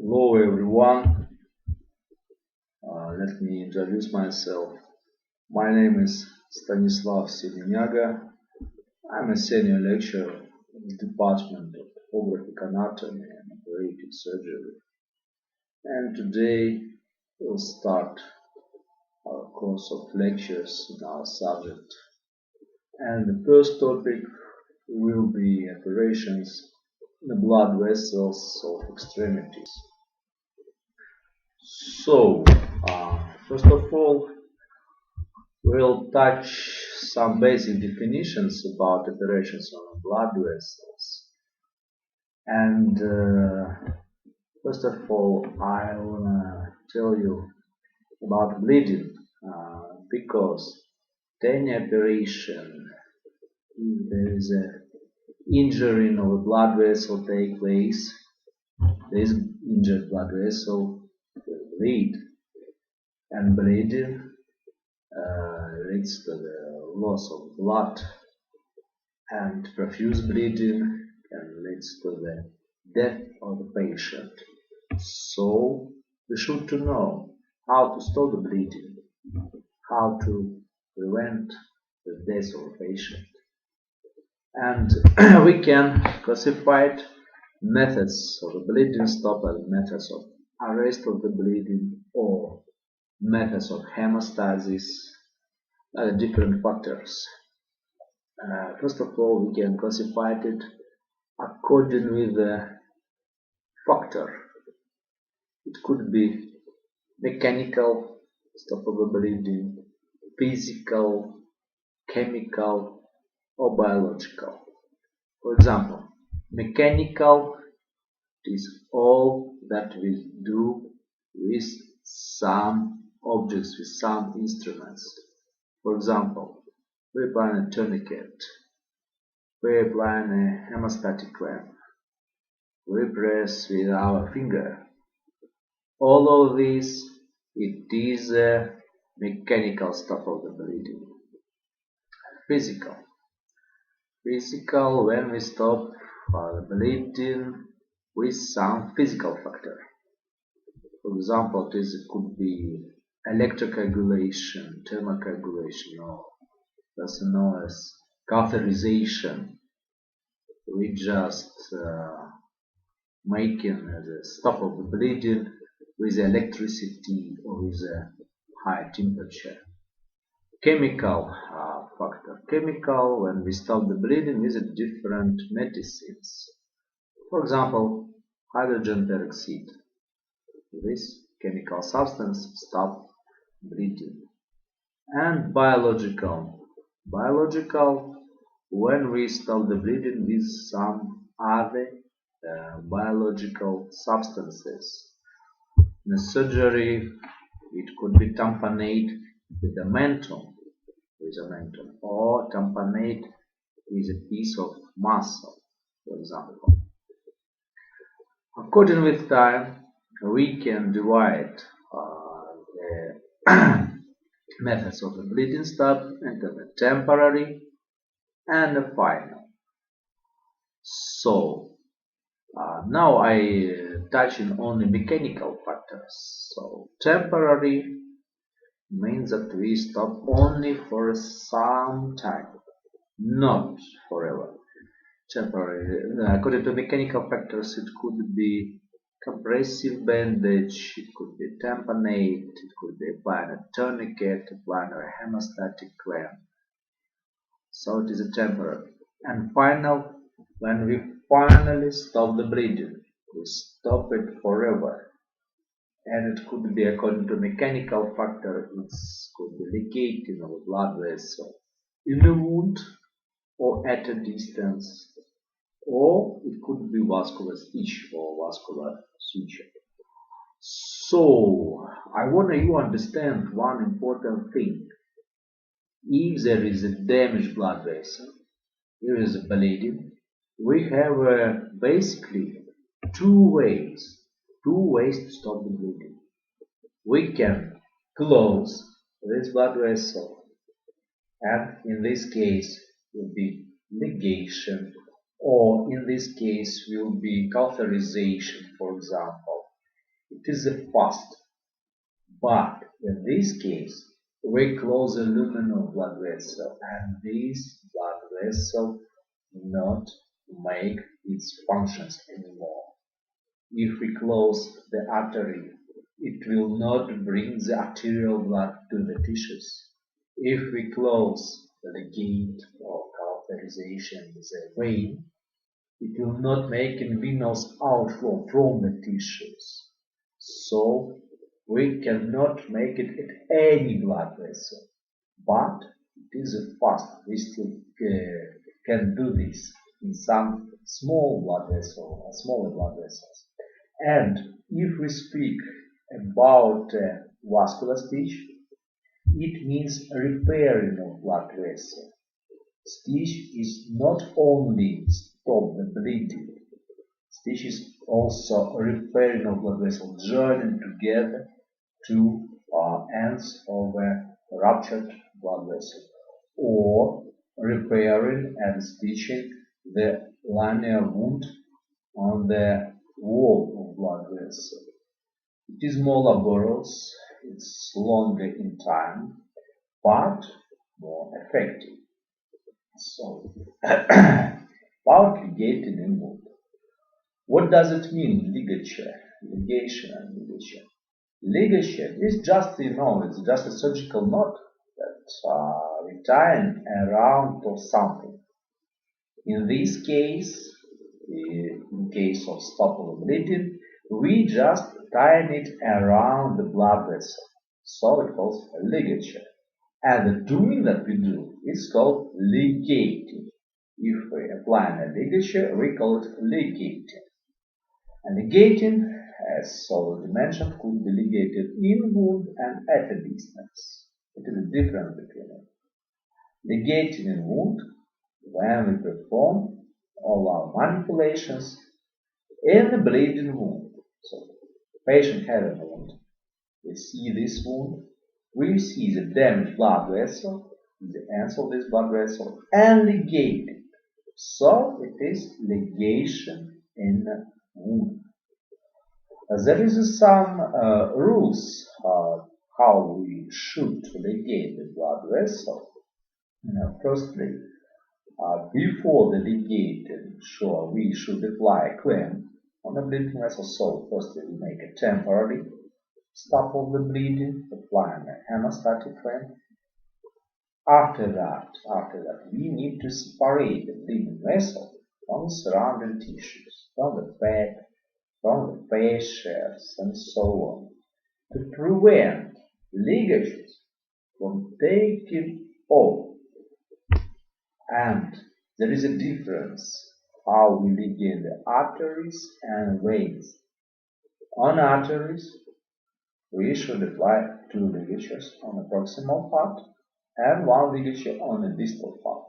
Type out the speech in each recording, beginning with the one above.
Hello everyone, let me introduce myself. My name is Semeniago. I'm a senior lecturer in the Department of Topographic Anatomy and Operative Surgery. And today we'll start our course of lectures in our subject. And the first topic will be operations in the blood vessels of extremities. So, first of all, we'll touch some basic definitions about operations on blood vessels. And first of all, I wanna tell you about bleeding because any operation, if there is a injury of a blood vessel take place, this injured blood vessel will bleed, and bleeding leads to the loss of blood, and profuse bleeding can lead to the death of the patient. So we should to know how to stop the bleeding, how to prevent the death of the patient. And we can classify methods of the bleeding stop as methods of arrest of the bleeding or methods of hemostasis, different factors. First of all, we can classify it according with the factor. It could be mechanical, stop of the bleeding, physical, chemical, or biological. For example, mechanical is all that we do with some objects, with some instruments. For example, we apply a tourniquet, we apply a hemostatic clamp, we press with our finger. All of this, it is a mechanical stop of the bleeding. Physical. Physical, when we stop the bleeding with some physical factor. For example, this could be electrocoagulation, thermocoagulation, or also known as catheterization. We just making the stop of the bleeding with electricity or with a high temperature. Chemical factor. Chemical, when we stop the bleeding with different medicines. For example, hydrogen peroxide. This chemical substance stop bleeding. And biological. Biological, when we stop the bleeding with some other biological substances. In a surgery, it could be tamponade with a menthol, or tamponade with a piece of muscle, for example. According with time, we can divide the methods of the bleeding stop into the temporary and the final. So now I touching only mechanical factors. So temporary means that we stop only for some time, not forever. Temporary. According to mechanical factors, it could be compressive bandage, it could be tamponade, it could be applying a tourniquet, applying a hemostatic clamp. So it is a temporary. And final, when we finally stop the bleeding, we stop it forever. And it could be according to mechanical factor, it could be leaking of a blood vessel in the wound or at a distance, or it could be vascular stitch or vascular suture. So I want you to understand one important thing. If there is a damaged blood vessel, there is a bleeding, we have basically two ways to stop the bleeding. We can close this blood vessel, and in this case will be ligation, or in this case will be cauterization, for example. it is fast. But in this case, we close the luminal blood vessel, and this blood vessel not make its functions anymore. If we close the artery, it will not bring the arterial blood to the tissues. If we close the gate or cauterization with a vein, it will not make a venous outflow from the tissues. So we cannot make it at any blood vessel. But it is fast. We still can do this in some smaller blood vessels. And if we speak about vascular stitch, it means repairing of blood vessel. Stitch is not only stop the bleeding, stitch is also repairing of blood vessel, joining together two ends of a ruptured blood vessel, or repairing and stitching the linear wound on the wall of blood vessel. It is more laborious, it's longer in time, but more effective. So, about ligating and wound. What does it mean, ligature, ligation and ligature? Ligature is just, it's just a surgical knot that we tie around or something. In this case, in case of stop of bleeding, we just tie it around the blood vessel. So it calls a ligature. And the doing that we do is called ligating. If we apply a ligature, we call it ligating. And ligating, as already mentioned, could be ligated in wound and at a distance. It is a difference between it. Ligating in wound, when we perform all our manipulations in the bleeding wound. So, patient has a wound. We see this wound. We see the damaged blood vessel, the ends of this blood vessel, and ligate it. So it is ligation in the wound. There is some rules how we should ligate the blood vessel. Firstly, before the ligating, we should apply a clamp on the bleeding vessel. So firstly, we make a temporary stop of the bleeding, applying a hemostatic clamp. After that, we need to separate the bleeding vessel from the surrounding tissues, from the fat, from the fascias, and so on, to prevent ligatures from taking off. And there is a difference how we ligate the arteries and veins. On arteries, we should apply 2 ligatures on the proximal part and 1 ligature on the distal part.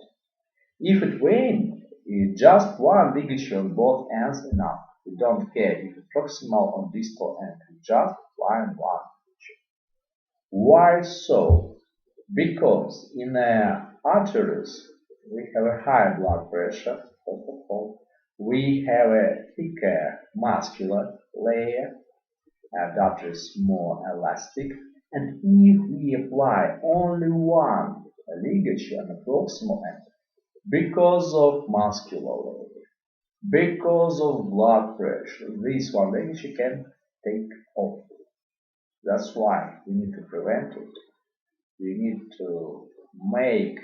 If it vein, is just 1 ligature on both ends enough. We don't care if it's proximal or distal end, we just apply 1 ligature. Why so? Because in the arteries we have a higher blood pressure, first of all. We have a thicker muscular layer, and the artery is more elastic. And if we apply only 1 ligature on the proximal end, because of muscular layer, because of blood pressure, this 1 ligature can take off. That's why we need to prevent it. We need to make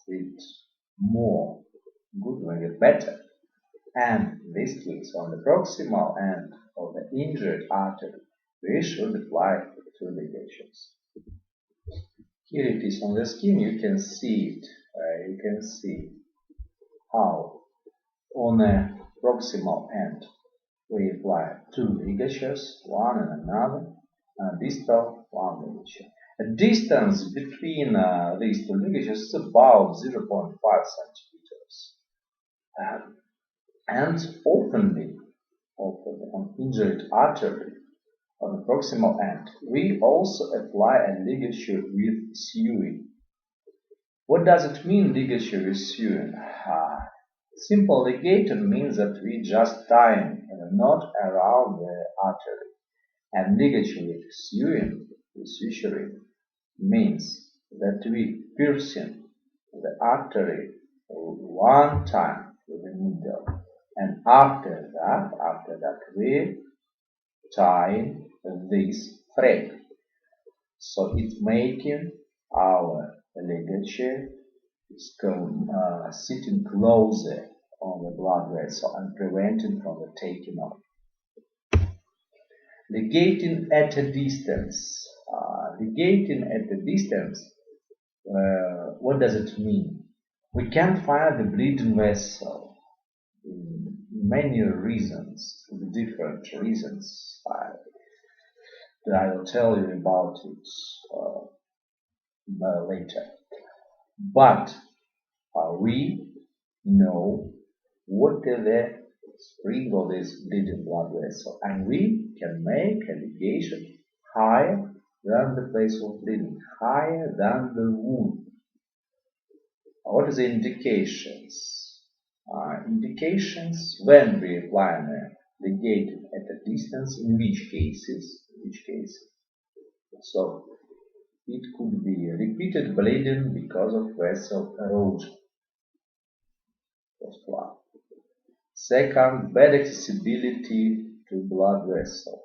it more good, make it better. And in this case, on the proximal end of the injured artery, we should apply 2 ligatures. Here it is on the skin, you can see it. You can see how on the proximal end we apply 2 ligatures, one and another, and distal 1 ligature. The distance between these 2 ligatures is about 0.5 centimeters. And often on injured artery on the proximal end, we also apply a ligature with sewing. What does it mean, ligature with sewing? Simple ligating means that we just tie a knot around the artery. And ligature with sewing, with suturing, means that we piercing the artery one time with the needle, and after that we tie this thread. So it's making our ligature sitting closer on the blood vessel and preventing from the taking off. Ligating at a distance. Ligating at a distance, what does it mean? We can find the bleeding vessel in many reasons, different reasons. I will tell you about it later. But we know what the spring of this bleeding blood vessel, and we can make a ligation higher than the place of bleeding, higher than the wound. What are the indications? Indications when we apply a ligation at a distance, in which cases? So it could be repeated bleeding because of vessel erosion. First one. Second, bad accessibility to blood vessel.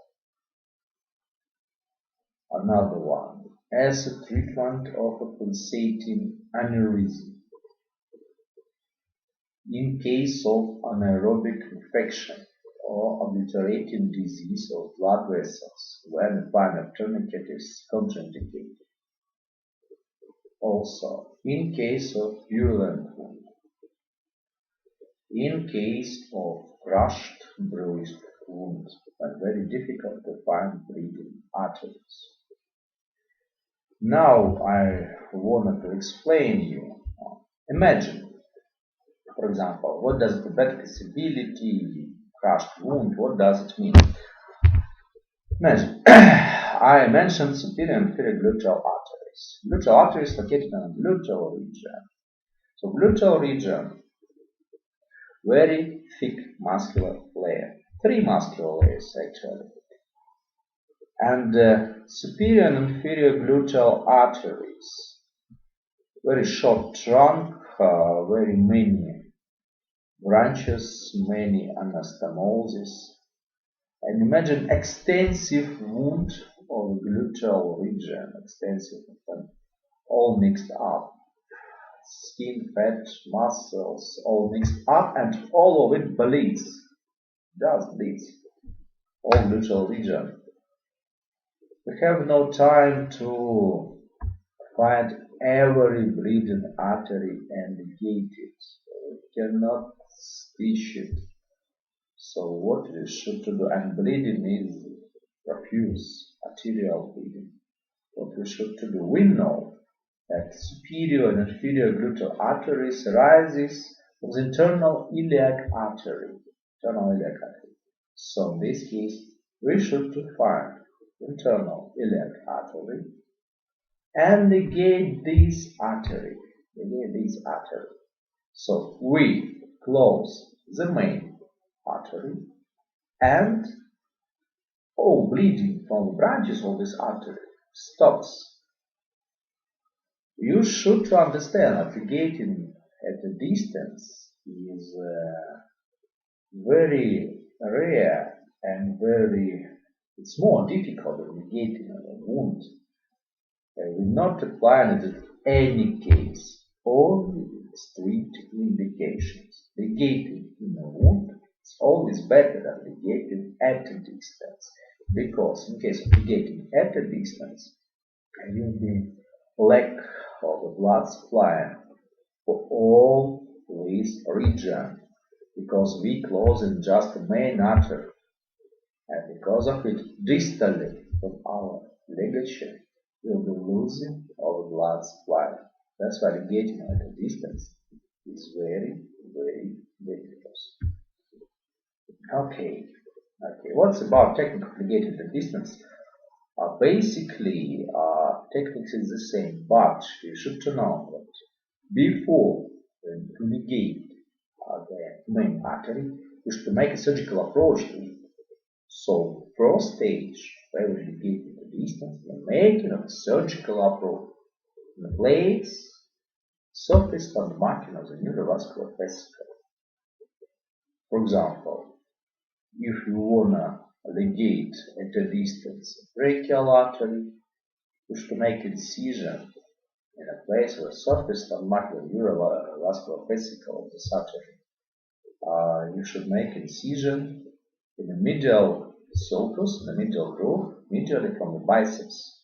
Another one, as a treatment of a pulsating aneurysm. In case of anaerobic infection or obliterating disease of blood vessels, when the final tourniquet is contraindicated. Also, in case of virulent wound. In case of crushed, bruised wound, and very difficult to find bleeding arteries. Now I wanted to explain you. Imagine, for example, what does the bad accessibility, crushed wound, what does it mean? Imagine, I mentioned superior and inferior gluteal arteries. Gluteal arteries located in the gluteal region. So gluteal region, very thick muscular layer. 3 muscular layers actually. And superior and inferior gluteal arteries, very short trunk, very many branches, many anastomosis. And imagine extensive wound of gluteal region, extensive, all mixed up. Skin, fat, muscles, all mixed up, and all of it bleeds. Just bleeds. All gluteal region. We have no time to find every bleeding artery and ligate it. We cannot stitch it. So what we should do, and bleeding is profuse, arterial bleeding. What we should do, we know that superior and inferior gluteal arteries rises from the internal iliac artery. So in this case, we should find internal iliac artery and ligate this artery. So we close the main artery, and all bleeding from the branches of this artery stops. You should understand that ligating at a distance is very rare and it's more difficult than ligating a wound. We not apply it in any case, only strict indications. Ligating in a wound is always better than ligating at a distance, because in case of ligating at a distance, there will be lack of the blood supply for all this region, because we close in just the main artery, and because of it, distally from our ligature, we'll be losing our blood supply. That's why ligating at a distance is very, very difficult. Okay. What's about technique of ligating at a distance? Basically, techniques is the same, but you should know that before to ligate the main artery, you should make a surgical approach to it. So, first stage favor indicating the distance, the making of a surgical approach in the plates, surface on the marking of the neurovascular vesicle. For example, if you wanna ligate at a distance brachial artery, you should make incision in a place where surface on marking of neurovascular vesicle of the artery. You should make incision in the medial sulcus, in the medial groove, medially from the biceps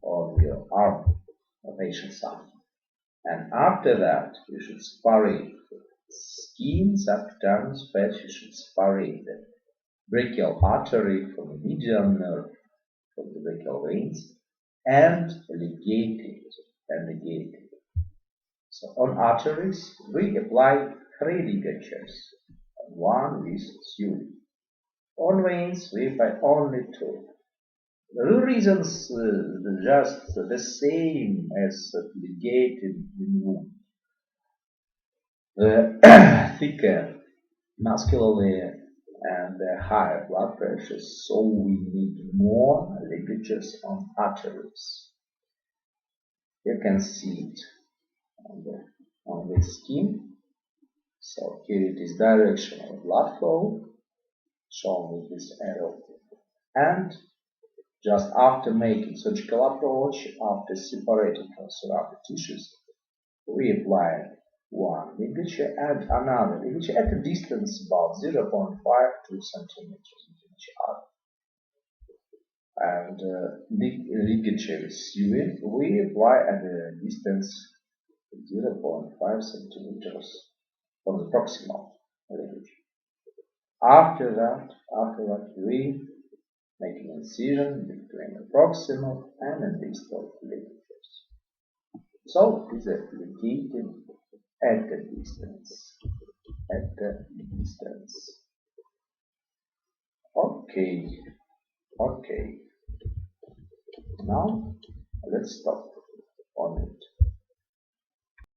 of your arm, or patient's arm. And after that, you should separate skin, subcutaneous fat, you should separate the brachial artery from the medial nerve, from the brachial veins, and ligate it. So on arteries, we apply 3 ligatures, and 1 with sewing. On veins, we apply only 2. The reasons just the same as ligated in wound. The thicker muscular layer and the higher blood pressure, so we need more ligatures on arteries. You can see it on the skin. So here it is direction of blood flow, shown with this arrow. And just after making surgical approach, after separating from surrounding tissues, we apply 1 ligature and another ligature at a distance about 0.5 to centimeters between each other. And ligature sewing, we apply at a distance 0.5 centimeters from the proximal ligature. After that, we make an incision between the proximal and the distal ligatures. So it is a ligating at the distance. Okay. Now let's stop on it.